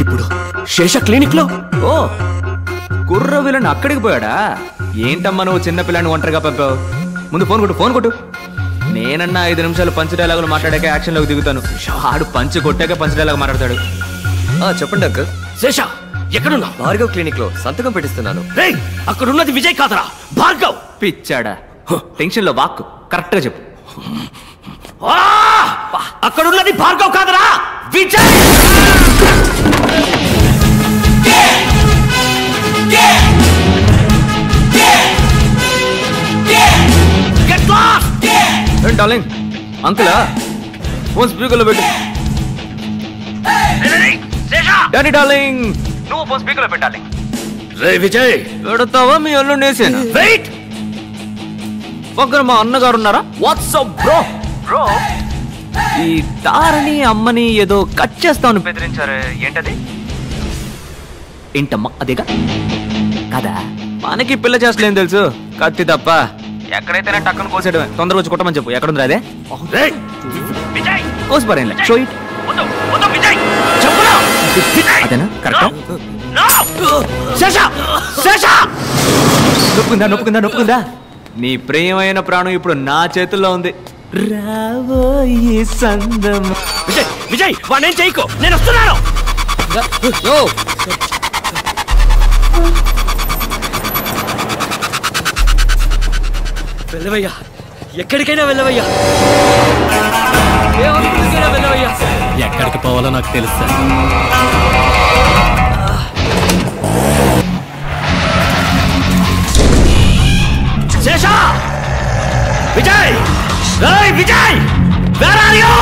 ఇప్పుడు శేష క్లినిక్ లో. ఓ కుర్ర వీళ్ళని అక్కడికి పోయాడా? ఏంటమ్మా నువ్వు చిన్న పిల్లని ఒంటరిగా పంపావు? ముందు ఫోన్ కొట్టు. నేనన్నా 5 నిమిషాలు పంచ్ డైలాగులు మాట్లాడాక యాక్షన్లోకి దిగుతాను. ఆడు పంచ్ కొట్టాక పంచ్ డైలాగ్ మాట్లాడతాడు. చెప్పండి అంకుల్. శేష ఎక్కడున్నా? భార్గవ్ క్లినిక్ లో సంతకం పెట్టిస్తున్నాను. రేయ్, అక్కడున్నది విజయ్ కాదరా, భార్గవ్. పిచ్చాడా? టెన్షన్ లో వాక్ కరెక్ట్ గా చెప్పు. అక్కడున్నది భార్గవ్ కాదరా, విజయ్. డార్లింగ్ అంకులా ఫోన్ స్పీకర్ లో పెట్టు. డాడీ డార్లింగ్ నువ్వు ఫోన్ స్పీకర్ లో పెట్టాలి. రే విజయ్, పెడతావా మీ అల్లు నేసేనా? వెయిట్. పక్కన మా అన్నగారు ఉన్నారా? WhatsApp bro. ఈ తారని అమ్మని ఏదో కట్ చేస్తామని బెదిరించారు. ఏంటది? ఏంటమ్మా అదేగా కదా? మనకి పిల్ల చేస్తలేం తెలుసు, కత్తి తప్ప. ఎక్కడైతేనే టక్కన కోసేయడమే. తొందరగా వచ్చి కొట్టమని చెప్పు. ఎక్కడుంది అదే? కోసి పరేం షో ఇట్. అదేనా కరెక్టా? నొప్పుకుందా? నీ ప్రియమైన ప్రాణం ఇప్పుడు నా చేతుల్లో ఉంది. రాబోయే సందం. విజయ్ వాణ్ణేం చేయకు, నేను వస్తున్నాను. వెళ్ళవయ్యా, ఎక్కడికైనా వెళ్ళవయ్యా, వెళ్ళవయ్యా. ఎక్కడికి పోవాలో నాకు తెలుసా. శేష, Vijay, Vijay, where are you?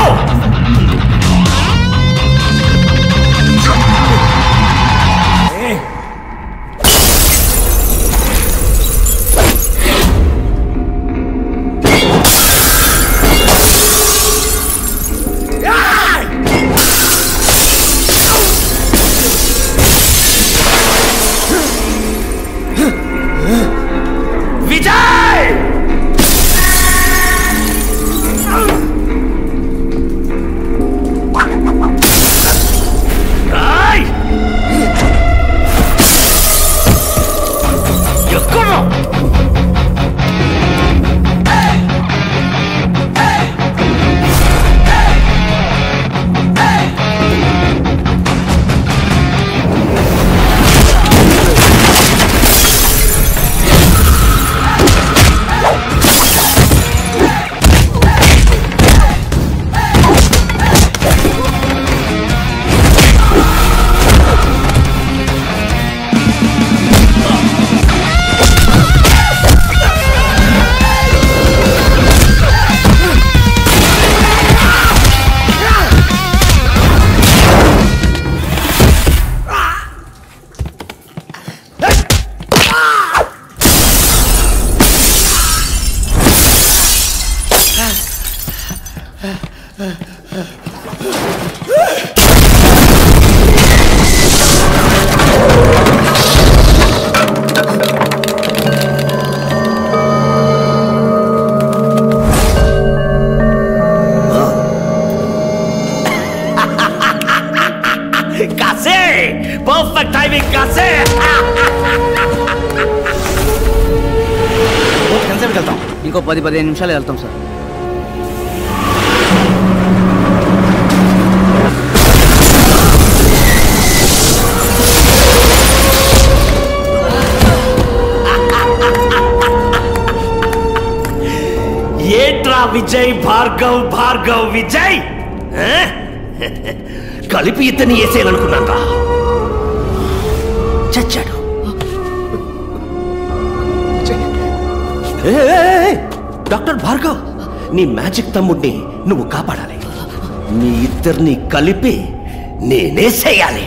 Perfect timing, Kase! ఎంతసేపు వెళ్తాం? ఇంకో 10-15 నిమిషాలు వెళ్తాం సార్. ఏంట్రా విజయ్, భార్గవ్ విజయ్ కలిపి ఇతన్ని వేసేయాలనుకున్నాను. చచ్చాడు. డాక్టర్ భార్గవ్, నీ మ్యాజిక్ తమ్ముడిని నువ్వు కాపాడాలి. నీ ఇద్దరిని కలిపి నేనేసేయాలి.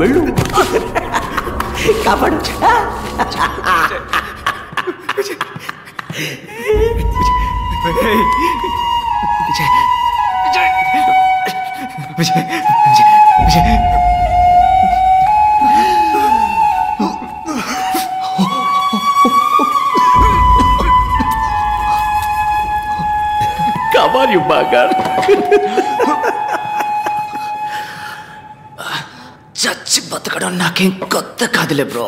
వెళ్ళు కాపాడు. Are you bugger? చచ్చి బతకడం నాకేం కొత్త కాదులే బ్రో.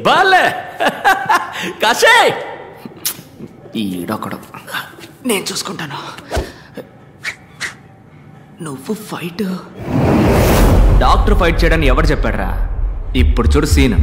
బాలే కాశే ఈడొకడు. నేను చూసుకుంటాను. నువ్వు ఫైట్ డాక్టర్ ఫైట్ చేయడానికి ఎవరు చెప్పాడరా? ఇప్పుడు చూడు సీన్.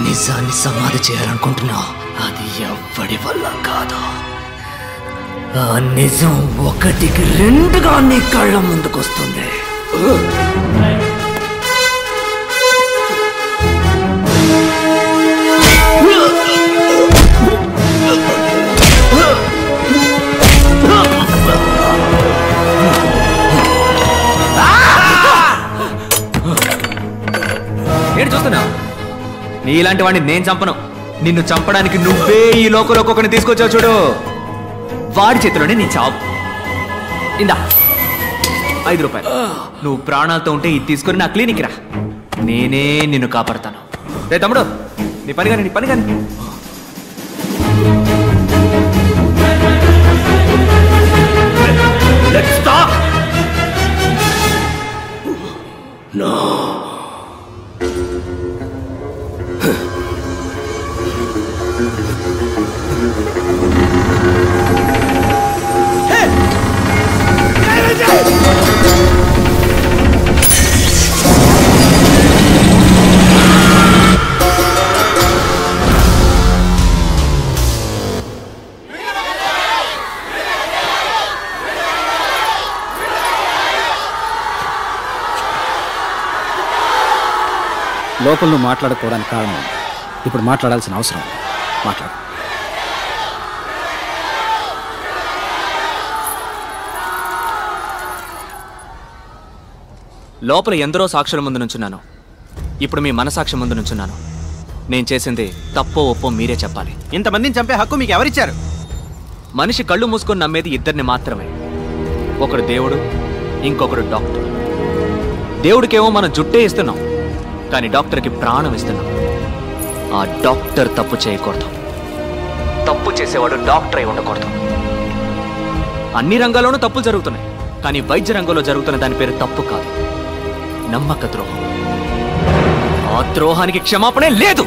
నిజాన్ని సమాధి చేయాలనుకుంటున్నావు, అది ఎవ్వడి వల్ల కాదు. ఆ నిజం ఒకటికి రెండుగా నీ కళ్ళ ముందుకొస్తుంది. ఏంటి చూస్తున్నావు? నీలాంటి వాడిని నేను చంపను. నిన్ను చంపడానికి నువ్వే ఈ లోకంలోకి ఒకరిని తీసుకొచ్చావు చూడు, వాడి చేతిలోనే నీ చావు. ఇందా 5 రూపాయలు. నువ్వు ప్రాణాలతో ఉంటే ఇది తీసుకొని నా క్లినిక్ రా, నేనే నిన్ను కాపాడతాను. రే తమ్ముడు, నీ పని కానీ, నీ పని కానీ. Let's stop. No. లోపల నువ్వు మాట్లాడుకోవడానికి కారణం ఇప్పుడు మాట్లాడాల్సిన అవసరం. మాట్లాడు. లోపల ఎందరో సాక్షుల ముందు నుంచున్నాను, ఇప్పుడు మీ మనసాక్షి ముందు నుంచున్నాను. నేను చేసింది తప్పో ఒప్పో మీరే చెప్పాలి. ఇంతమందిని చంపే హక్కు మీకు ఎవరిచ్చారు? మనిషి కళ్ళు మూసుకొని నమ్మేది ఇద్దరిని మాత్రమే. ఒకడు దేవుడు, ఇంకొకడు డాక్టర్. దేవుడికేమో మనం జుట్టే ఇస్తున్నాం, కానీ డాక్టర్కి ప్రాణం ఇస్తున్నాం. ఆ డాక్టర్ తప్పు చేయకూడదు, తప్పు చేసేవాడు డాక్టర్ అయి ఉండకూడదు. అన్ని రంగాల్లోనూ తప్పులు జరుగుతున్నాయి, కానీ వైద్య రంగంలో జరుగుతున్న దాని పేరు తప్పు కాదు, నమ్మక ద్రోహం. ఆ ద్రోహానికి క్షమాపణే లేదు.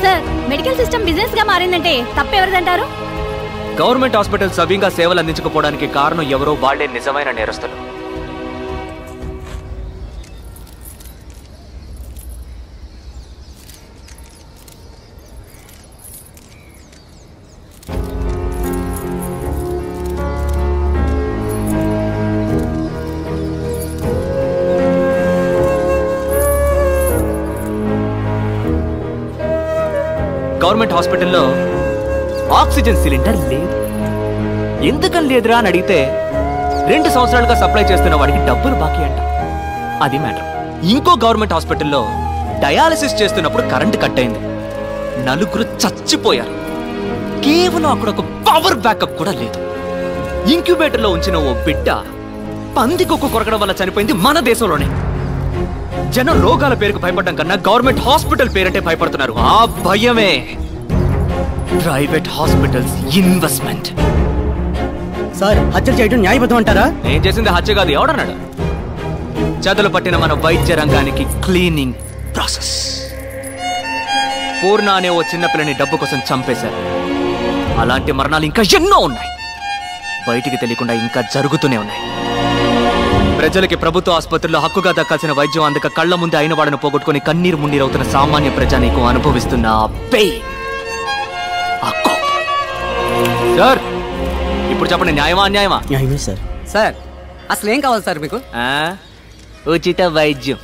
సార్, మెడికల్ సిస్టమ్ బిజినెస్ గా మారిందంటే తప్పెవరిదంటారు? గవర్నమెంట్ హాస్పిటల్ సవ్యంగా సేవలు అందించకపోవడానికి కారణం ఎవరో వాళ్లే నిజమైన నేరస్తులు. గవర్నమెంట్ హాస్పిటల్లో ఆక్సిజన్ సిలిండర్ లేదు. ఎందుకని లేదురా అని అడిగితే 2 సంవత్సరాలుగా సప్లై చేస్తున్న వాడికి డబ్బులు బాకీ అంట. అది మ్యాటర్. ఇంకో గవర్నమెంట్ హాస్పిటల్లో డయాలసిస్ చేస్తున్నప్పుడు కరెంట్ కట్ అయింది, 4 చచ్చిపోయారు. కేవలం అక్కడ ఒక పవర్ బ్యాకప్ కూడా లేదు. ఇంక్యుబేటర్లో ఉంచిన ఓ బిడ్డ పందికొక్కు కొరకడం వల్ల చనిపోయింది మన దేశంలోనే. జనం రోగాల పేరుకు భయపడడం కన్నా గవర్నమెంట్ హాస్పిటల్ పేరంటే భయపడుతున్నారు. ఆ భయమే ప్రైవేట్ హాస్పిటల్స్ ఇన్వెస్ట్మెంట్. సార్, హత్యలు చేయడం న్యాయబద్ధం అంటారా? నేను చేసింది హత్య కాదు, ఎవడన్నాడు? చదులు పట్టిన మన వైద్య రంగానికి క్లీనింగ్ ప్రాసెస్. పూర్ణ అనే ఓ చిన్నపిల్లని డబ్బు కోసం చంపేశారు. అలాంటి మరణాలు ఇంకా ఎన్నో ఉన్నాయి, బయటికి తెలియకుండా ఇంకా జరుగుతూనే ఉన్నాయి. ప్రజలకి ప్రభుత్వ ఆసుపత్రుల్లో హక్కుగా దక్కాల్సిన వైద్యం అందక కళ్ల ముందే అయిన వాడిని పోగొట్టుకుని కన్నీరు మున్నీరవుతున్న సామాన్య ప్రజానీకు అనుభవిస్తున్న సార్, ఇప్పుడు చెప్పండి, న్యాయమా అన్యాయమా? న్యాయమే సార్. సార్ అసలు ఏం కావాలి సార్ మీకు? ఉచిత వైద్యం.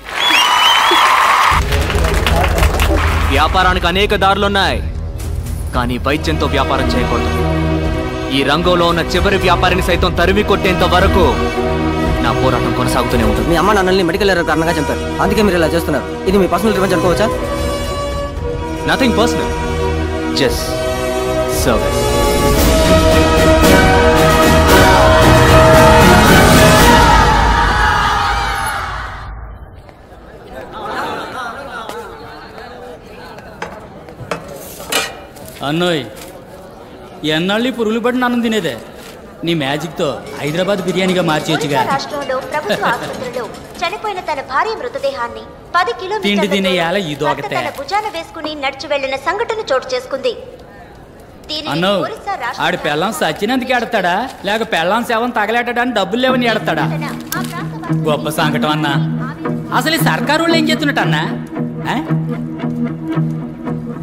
వ్యాపారానికి అనేక దారులున్నాయి, కానీ వైద్యంతో వ్యాపారం చేయకూడదు. ఈ రంగంలో ఉన్న చివరి వ్యాపారిని సైతం తరిమి కొట్టేంత వరకు నా పోరాటం కొనసాగుతూనే ఉంటుంది. మీ అమ్మ నాన్నల్ని మెడికల్ ఎర్రర్ కారణంగా చంపారు, అందుకే మీరు ఇలా చేస్తున్నారు. ఇది మీ పర్సనల్ రివెంజ్ అనుకోవచ్చా? Nothing personal, just service. అన్నోయ్, ఎన్నాళ్ళు పురుగులు పడిన అన్నం తినేదే? నీ మ్యాజిక్తో హైదరాబాద్ బిర్యానీగా మార్చేయచ్చుగా. రాష్ట్రంలో ప్రభుత్వ ఆసుపత్రిలో చనిపోయిన తన భార్య మృతదేహాన్ని 10 తిండి తినే యాల ఇదొకతే. తన భుజాన వేసుకుని నడిచి వెళ్లిన సంఘటన చోటు చేసుకుంది. అన్నో, ఆడి పెళ్ళం సచ్చినందుకు ఎడతాడా లేక పెళ్ళం సేవం తగలేటడానికి డబ్బులు లేవని ఎడతాడా? గొప్ప సంకటం అన్నా. అసలు ఈ సర్కారు వాళ్ళు ఏం చేస్తున్నట్టు అన్నా?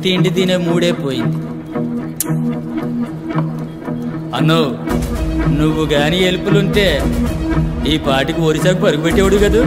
తిండి తినే మూడే పోయింది. అన్నో, నువ్వు గాని ఎలుపులుంటే ఈ పాటికి ఒరిసాకు పరుగు పెట్టేవాడు కదూ.